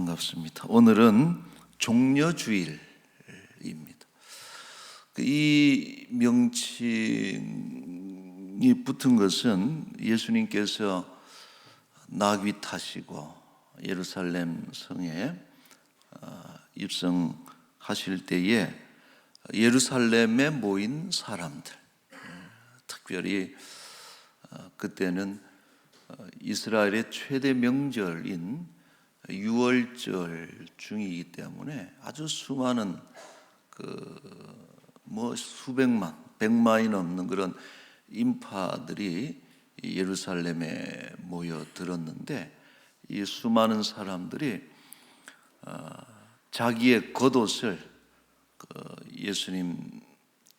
반갑습니다. 오늘은 종려주일입니다. 이 명칭이 붙은 것은 예수님께서 나귀 타시고 예루살렘 성에 입성하실 때에 예루살렘에 모인 사람들, 특별히 그때는 이스라엘의 최대 명절인 유월절 중이기 때문에 아주 수많은 수백만, 백만이 넘는 그런 인파들이 예루살렘에 모여들었는데, 이 수많은 사람들이 자기의 겉옷을 예수님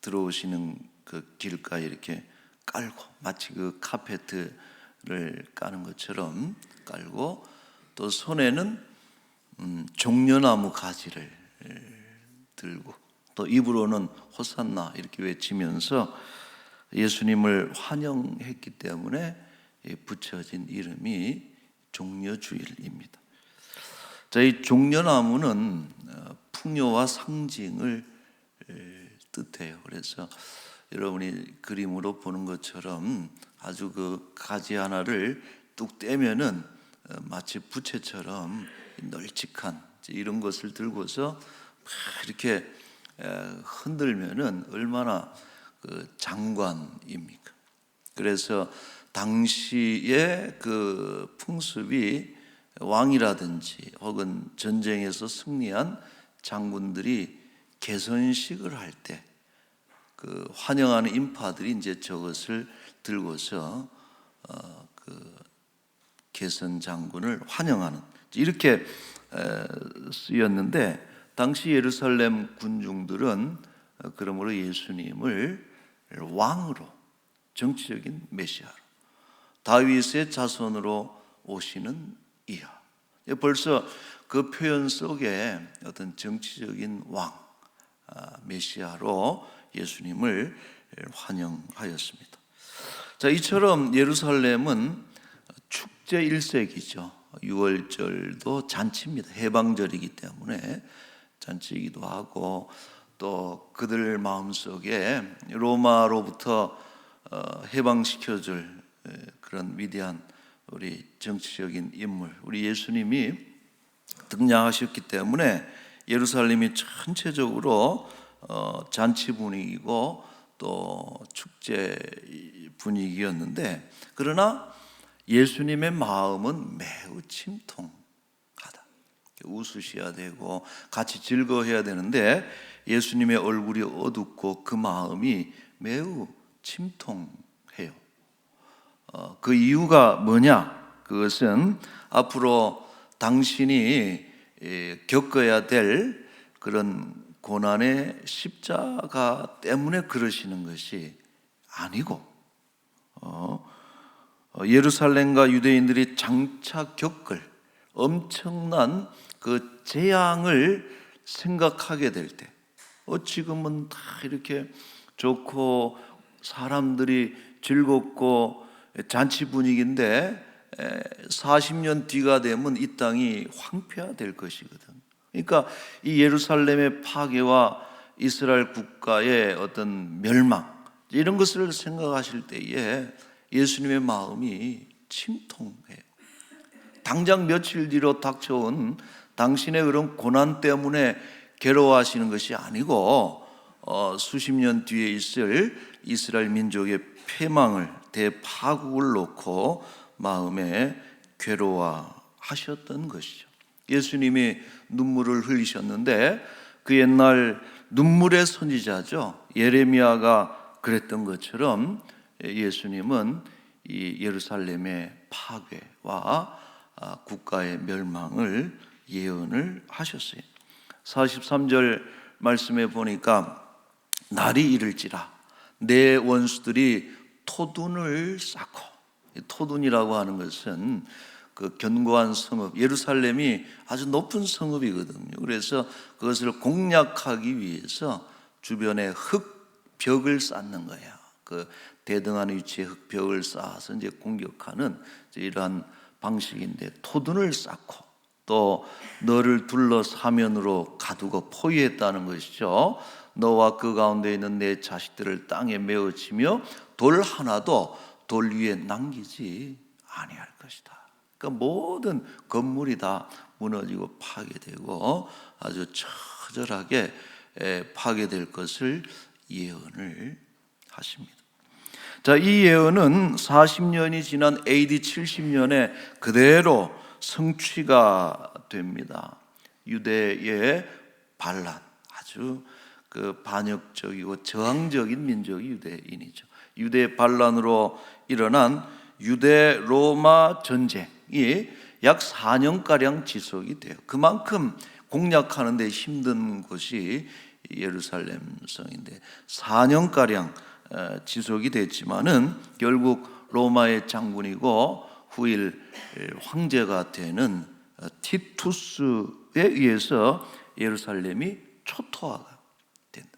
들어오시는 그 길가에 이렇게 깔고, 마치 그 카페트를 까는 것처럼 깔고, 또 손에는 종려나무 가지를 들고, 또 입으로는 호산나 이렇게 외치면서 예수님을 환영했기 때문에 붙여진 이름이 종려주일입니다. 자, 이 종려나무는 풍요와 상징을 뜻해요. 그래서 여러분이 그림으로 보는 것처럼 아주 그 가지 하나를 뚝 떼면은 마치 부채처럼 널찍한 이런 것을 들고서 이렇게 흔들면은 얼마나 장관입니까? 그래서 당시의 그 풍습이 왕이라든지 혹은 전쟁에서 승리한 장군들이 개선식을 할 때 그 환영하는 인파들이 이제 저것을 들고서 개선 장군을 환영하는, 이렇게 쓰였는데, 당시 예루살렘 군중들은 그러므로 예수님을 왕으로, 정치적인 메시아로, 다윗의 자손으로 오시는 이하, 벌써 그 표현 속에 어떤 정치적인 왕, 메시아로 예수님을 환영하였습니다. 자, 이처럼 예루살렘은 축제 일색이죠. 유월절도 잔치입니다. 해방절이기 때문에 잔치이기도 하고, 또 그들 마음속에 로마로부터 해방시켜줄 그런 위대한 우리 정치적인 인물, 우리 예수님이 등장하셨기 때문에 예루살렘이 전체적으로 잔치 분위기고 또 축제 분위기였는데, 그러나 예수님의 마음은 매우 침통하다. 웃으셔야 되고 같이 즐거워해야 되는데 예수님의 얼굴이 어둡고 그 마음이 매우 침통해요. 그 이유가 뭐냐? 그것은 앞으로 당신이 겪어야 될 그런 고난의 십자가 때문에 그러시는 것이 아니고, 예루살렘과 유대인들이 장차 겪을 엄청난 그 재앙을 생각하게 될 때, 지금은 다 이렇게 좋고 사람들이 즐겁고 잔치 분위기인데 40년 뒤가 되면 이 땅이 황폐화될 것이거든. 그러니까 이 예루살렘의 파괴와 이스라엘 국가의 어떤 멸망, 이런 것을 생각하실 때에 예수님의 마음이 침통해요. 당장 며칠 뒤로 닥쳐온 당신의 그런 고난 때문에 괴로워하시는 것이 아니고, 수십 년 뒤에 있을 이스라엘 민족의 패망을, 대파국을 놓고 마음에 괴로워하셨던 것이죠. 예수님이 눈물을 흘리셨는데 그 옛날 눈물의 선지자죠, 예레미야가 그랬던 것처럼 예수님은 이 예루살렘의 파괴와 국가의 멸망을 예언을 하셨어요. 43절 말씀에 보니까 날이 이를지라 내 원수들이 토둔을 쌓고, 토둔이라고 하는 것은 그 견고한 성읍, 예루살렘이 아주 높은 성읍이거든요. 그래서 그것을 공략하기 위해서 주변에 흙벽을 쌓는 거야. 그 대등한 위치에 흙벽을 쌓아서 이제 공격하는 이러한 방식인데, 토둔을 쌓고 또 너를 둘러 사면으로 가두고 포위했다는 것이죠. 너와 그 가운데 있는 내 자식들을 땅에 메어치며 돌 하나도 돌 위에 남기지 아니할 것이다. 그러니까 모든 건물이 다 무너지고 파괴되고 아주 처절하게 파괴될 것을 예언을 하십니다. 자, 이 예언은 40년이 지난 AD 70년에 그대로 성취가 됩니다. 유대의 반란, 아주 그 반역적이고 저항적인 민족이 유대인이죠. 유대 반란으로 일어난 유대 로마 전쟁이 약 4년가량 지속이 돼요. 그만큼 공략하는 데 힘든 곳이 예루살렘 성인데 4년가량 지속이 됐지만은 결국 로마의 장군이고 후일 황제가 되는 티투스에 의해서 예루살렘이 초토화가 된다.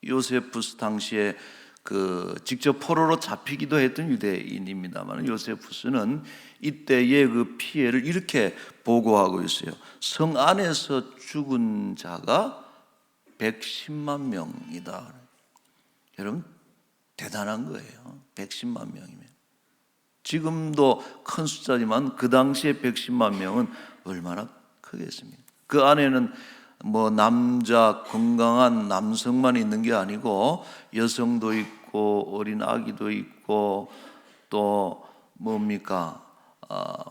요세푸스 당시에 그 직접 포로로 잡히기도 했던 유대인입니다만 요세푸스는 이때의 그 피해를 이렇게 보고하고 있어요. 성 안에서 죽은 자가 110만 명이다. 여러분 대단한 거예요. 110만 명이면. 지금도 큰 숫자지만 그 당시에 110만 명은 얼마나 크겠습니까? 그 안에는 뭐 남자 건강한 남성만 있는 게 아니고 여성도 있고 어린 아기도 있고 또 뭡니까?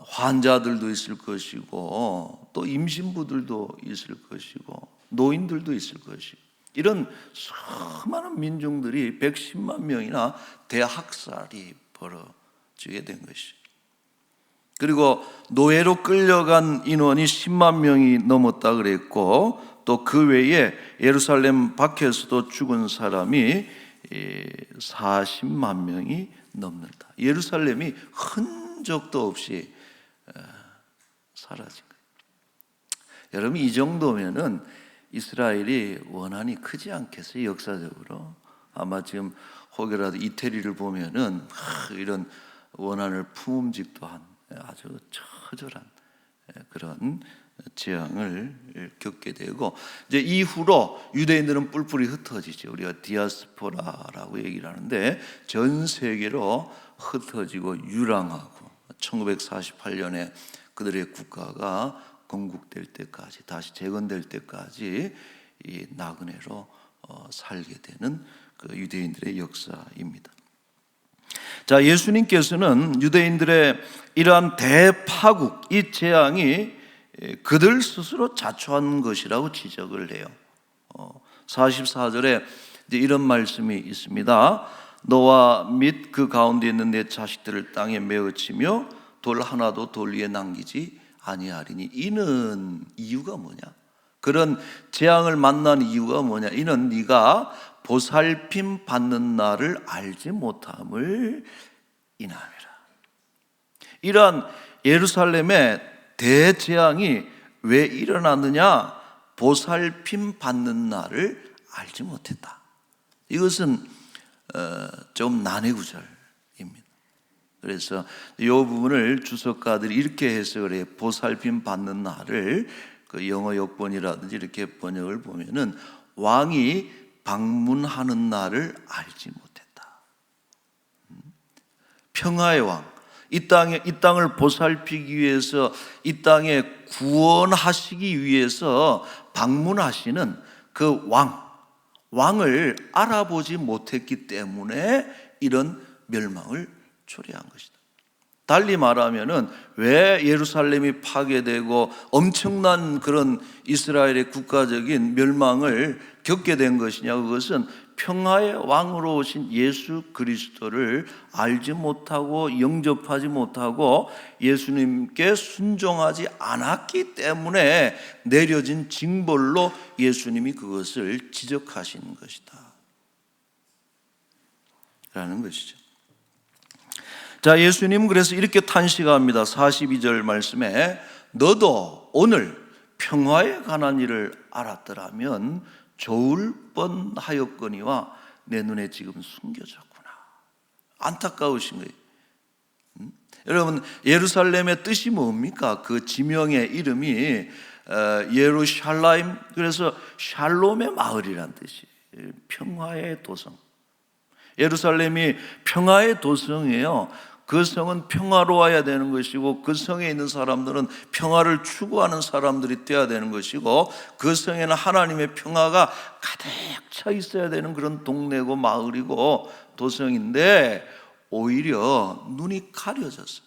환자들도 있을 것이고 또 임신부들도 있을 것이고 노인들도 있을 것이고 이런 수많은 민중들이 110만 명이나 대학살이 벌어지게 된 것이죠. 그리고 노예로 끌려간 인원이 10만 명이 넘었다 그랬고 또 그 외에 예루살렘 밖에서도 죽은 사람이 40만 명이 넘는다. 예루살렘이 흔적도 없이 사라진 거예요. 여러분 이 정도면은 이스라엘이 원한이 크지 않겠어요? 역사적으로 아마 지금 혹여라도 이태리를 보면은 이런 원한을 품음직도 한 아주 처절한 그런 재앙을 겪게 되고 이제 이후로 유대인들은 뿔뿔이 흩어지죠. 우리가 디아스포라라고 얘기를 하는데 전 세계로 흩어지고 유랑하고 1948년에 그들의 국가가 건국될 때까지 다시 재건될 때까지 이 나그네로 살게 되는 그 유대인들의 역사입니다. 자, 예수님께서는 유대인들의 이러한 대파국, 이 재앙이 그들 스스로 자초한 것이라고 지적을 해요. 44절에 이제 이런 말씀이 있습니다. 너와 및 그 가운데 있는 내 자식들을 땅에 메어치며 돌 하나도 돌 위에 남기지 아니하리니. 이는 이유가 뭐냐? 그런 재앙을 만난 이유가 뭐냐? 이는 네가 보살핌 받는 날을 알지 못함을 인함이라. 이러한 예루살렘의 대재앙이 왜 일어났느냐? 보살핌 받는 날을 알지 못했다. 이것은 좀 난해 구절입니다. 그래서 이 부분을 주석가들이 이렇게 해석을 해요. 보살핌 받는 날을 그 영어 역본이라든지 이렇게 번역을 보면은 왕이 방문하는 날을 알지 못했다. 평화의 왕, 이 땅을 보살피기 위해서 이 땅에 구원하시기 위해서 방문하시는 그 왕을 알아보지 못했기 때문에 이런 멸망을 초래한 것이다. 달리 말하면은 왜 예루살렘이 파괴되고 엄청난 그런 이스라엘의 국가적인 멸망을 겪게 된 것이냐? 그것은 평화의 왕으로 오신 예수 그리스도를 알지 못하고 영접하지 못하고 예수님께 순종하지 않았기 때문에 내려진 징벌로 예수님이 그것을 지적하신 것이다 라는 것이죠. 자, 예수님은 그래서 이렇게 탄식합니다. 42절 말씀에 너도 오늘 평화에 관한 일을 알았더라면 좋을 뻔하였거니와 내 눈에 지금 숨겨졌구나. 안타까우신 거예요. 여러분, 예루살렘의 뜻이 뭡니까? 그 지명의 이름이 예루샬라임, 그래서 샬롬의 마을이란 뜻이에요. 평화의 도성. 예루살렘이 평화의 도성이에요. 그 성은 평화로워야 되는 것이고, 그 성에 있는 사람들은 평화를 추구하는 사람들이 되어야 되는 것이고, 그 성에는 하나님의 평화가 가득 차 있어야 되는 그런 동네고 마을이고 도성인데, 오히려 눈이 가려졌어요.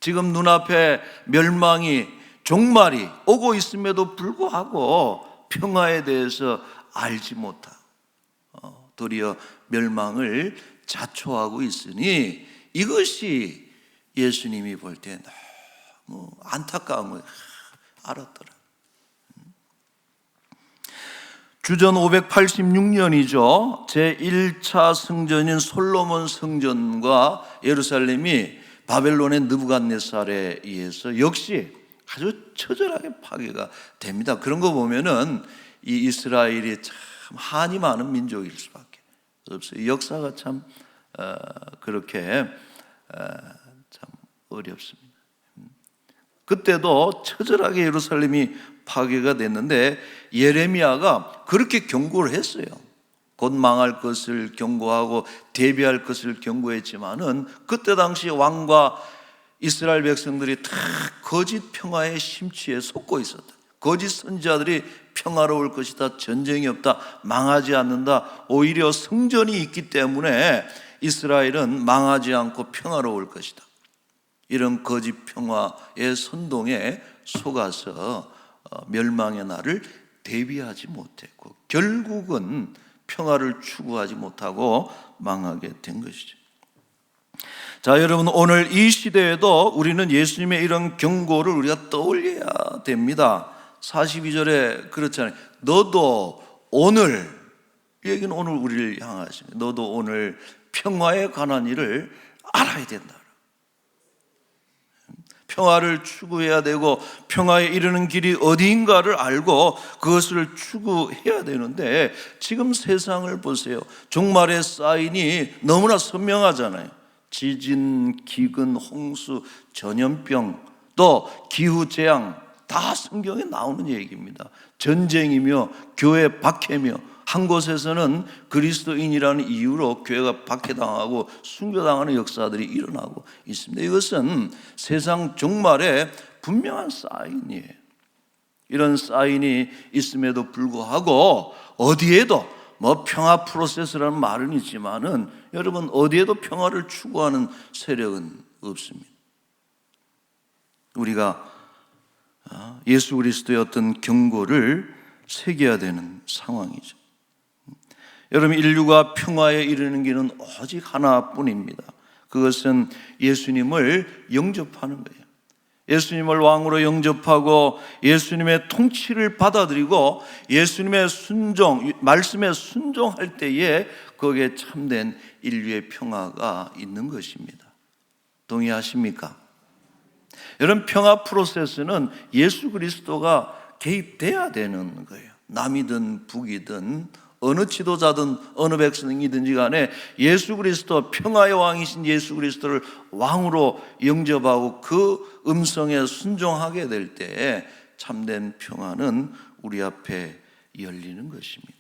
지금 눈앞에 멸망이, 종말이 오고 있음에도 불구하고 평화에 대해서 알지 못하고 도리어 멸망을 자초하고 있으니, 이것이 예수님이 볼 때 너무 안타까움을 알았더라. 주전 586년이죠. 제1차 성전인 솔로몬 성전과 예루살렘이 바벨론의 느부갓네살에 의해서 역시 아주 처절하게 파괴가 됩니다. 그런 거 보면은 이 이스라엘이 참 한이 많은 민족일 수밖에 없어요. 역사가 참 그렇게 참 어렵습니다. 그때도 처절하게 예루살렘이 파괴가 됐는데, 예레미야가 그렇게 경고를 했어요. 곧 망할 것을 경고하고 대비할 것을 경고했지만은, 그때 당시 왕과 이스라엘 백성들이 다 거짓 평화의 심취에 속고 있었다. 거짓 선지자들이 평화로울 것이다, 전쟁이 없다, 망하지 않는다, 오히려 성전이 있기 때문에 이스라엘은 망하지 않고 평화로울 것이다, 이런 거짓 평화의 선동에 속아서 멸망의 날을 대비하지 못했고, 결국은 평화를 추구하지 못하고 망하게 된 것이죠. 자, 여러분, 오늘 이 시대에도 우리는 예수님의 이런 경고를 우리가 떠올려야 됩니다. 42절에 그렇잖아요. 너도 오늘, 이 얘기는 오늘 우리를 향하시네. 너도 오늘 평화에 관한 일을 알아야 된다. 평화를 추구해야 되고, 평화에 이르는 길이 어디인가를 알고 그것을 추구해야 되는데, 지금 세상을 보세요. 종말의 사인이 너무나 선명하잖아요. 지진, 기근, 홍수, 전염병, 또 기후재앙, 다 성경에 나오는 얘기입니다. 전쟁이며 교회 박해며, 한 곳에서는 그리스도인이라는 이유로 교회가 박해당하고 순교당하는 역사들이 일어나고 있습니다. 이것은 세상 종말의 분명한 사인이에요. 이런 사인이 있음에도 불구하고 어디에도 평화 프로세스라는 말은 있지만은, 여러분, 어디에도 평화를 추구하는 세력은 없습니다. 우리가 예수 그리스도의 어떤 경고를 새겨야 되는 상황이죠. 여러분, 인류가 평화에 이르는 길은 오직 하나뿐입니다. 그것은 예수님을 영접하는 거예요. 예수님을 왕으로 영접하고 예수님의 통치를 받아들이고 예수님의 순종, 말씀에 순종할 때에 거기에 참된 인류의 평화가 있는 것입니다. 동의하십니까? 여러분, 평화 프로세스는 예수 그리스도가 개입돼야 되는 거예요. 남이든 북이든 어느 지도자든 어느 백성이든지 간에 예수 그리스도, 평화의 왕이신 예수 그리스도를 왕으로 영접하고 그 음성에 순종하게 될 때 참된 평화는 우리 앞에 열리는 것입니다.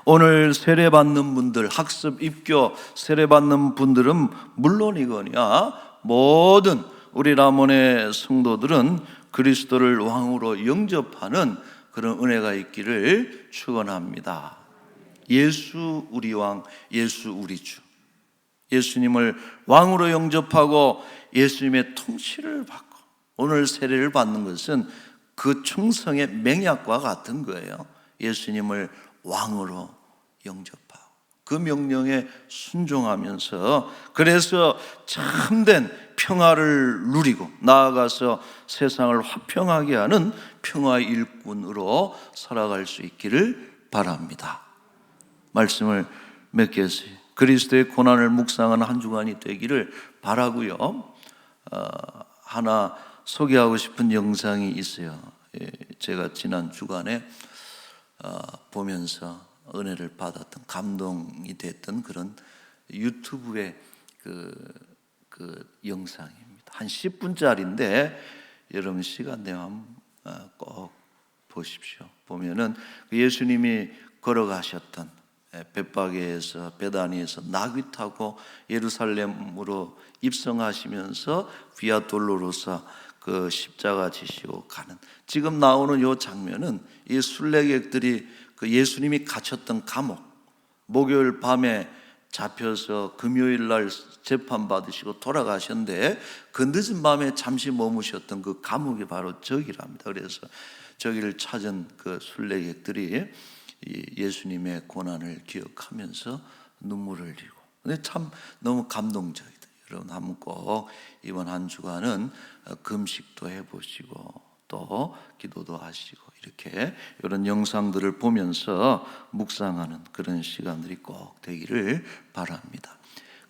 오늘 세례받는 분들, 학습, 입교, 세례받는 분들은 물론이거니와 모든 우리 람원의 성도들은 그리스도를 왕으로 영접하는 그런 은혜가 있기를 축원합니다. 예수 우리 왕, 예수 우리 주, 예수님을 왕으로 영접하고 예수님의 통치를 받고 오늘 세례를 받는 것은 그 충성의 맹약과 같은 거예요. 예수님을 왕으로 영접하고 그 명령에 순종하면서, 그래서 참된 평화를 누리고 나아가서 세상을 화평하게 하는 평화의 일꾼으로 살아갈 수 있기를 바랍니다. 말씀을 맺겠어요. 그리스도의 고난을 묵상하는 한 주간이 되기를 바라고요. 하나 소개하고 싶은 영상이 있어요. 제가 지난 주간에 보면서 은혜를 받았던, 감동이 됐던 그런 유튜브의 그 영상입니다. 한 10분짜리인데 여러분 시간 되면 꼭 보십시오. 보면은 예수님이 걸어가셨던 벳바게에서 베다니에서 나귀 타고 예루살렘으로 입성하시면서 비아 돌로로사 그 십자가 지시고 가는, 지금 나오는 이 장면은 이 순례객들이 그 예수님이 갇혔던 감옥, 목요일 밤에 잡혀서 금요일 날 재판 받으시고 돌아가셨는데 그 늦은 밤에 잠시 머무셨던 그 감옥이 바로 저기랍니다. 그래서 저기를 찾은 그 순례객들이 예수님의 고난을 기억하면서 눈물을 흘리고, 근데 참 너무 감동적이다. 여러분 한번 꼭 이번 한 주간은 금식도 해보시고 또 기도도 하시고 이렇게 이런 영상들을 보면서 묵상하는 그런 시간들이 꼭 되기를 바랍니다.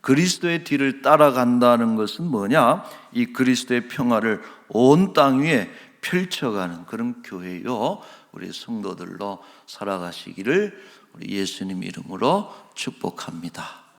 그리스도의 뒤를 따라간다는 것은 뭐냐? 이 그리스도의 평화를 온 땅 위에 펼쳐가는 그런 교회요, 우리 성도들로 살아가시기를 우리 예수님 이름으로 축복합니다.